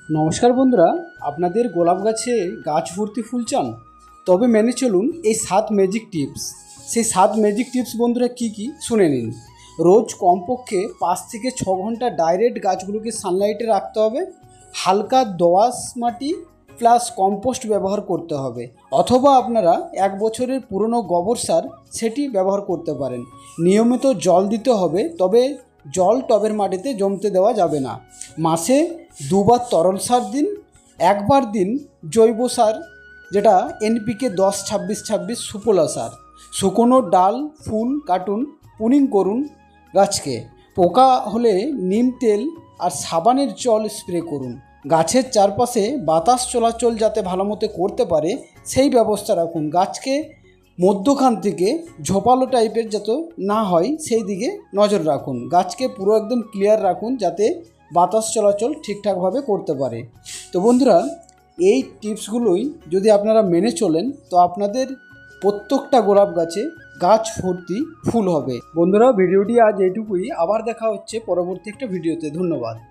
নমস্কার বন্ধুরা, আপনাদের গোলাপ গাছে গাছ ভর্তি ফুল চান? তবে মেনে চলুন এই 7 ম্যাজিক টিপস। সেই 7 ম্যাজিক টিপস বন্ধুরা কি শুনে নিন। রোজ কমপক্ষে 5 থেকে 6 ঘন্টা ডাইরেক্ট গাছগুলোকে সানলাইটে রাখতে হবে। হালকা দোআঁশ মাটি প্লাস কম্পোস্ট ব্যবহার করতে হবে, অথবা আপনারা 1 বছরের পুরনো গোবর সার সেটি ব্যবহার করতে পারেন। নিয়মিত জল দিতে হবে, তবে জল টবের মাটিতে জমতে দেওয়া যাবে না। মাসে 2বার তরল সার দিন, একবার দিন জৈব সার, যেটা NPK 10-26-26 সুফলা সার। শুকনো ডাল ফুল কাটুন, পুনিং করুন গাছকে। পোকা হলে নিম তেল আর সাবানের জল স্প্রে করুন। গাছের চারপাশে বাতাস চলাচল যাতে ভালো মতো করতে পারে সেই ব্যবস্থা রাখুন। গাছকে মধ্যখান থেকে ঝোপালো টাইপের যাতে না হয় সেই দিকে নজর রাখুন। গাছকে পুরো একদম ক্লিয়ার রাখুন যাতে বাতাস চলাচল ঠিকঠাকভাবে করতে পারে। তো বন্ধুরা, এই টিপসগুলোই যদি আপনারা মেনে চলেন তো আপনাদের প্রত্যেকটা গোলাপ গাছে গাছ ভর্তি ফুল হবে। বন্ধুরা, ভিডিওটি আজ এইটুকুই। আবার দেখা হচ্ছে পরবর্তী একটা ভিডিওতে। ধন্যবাদ।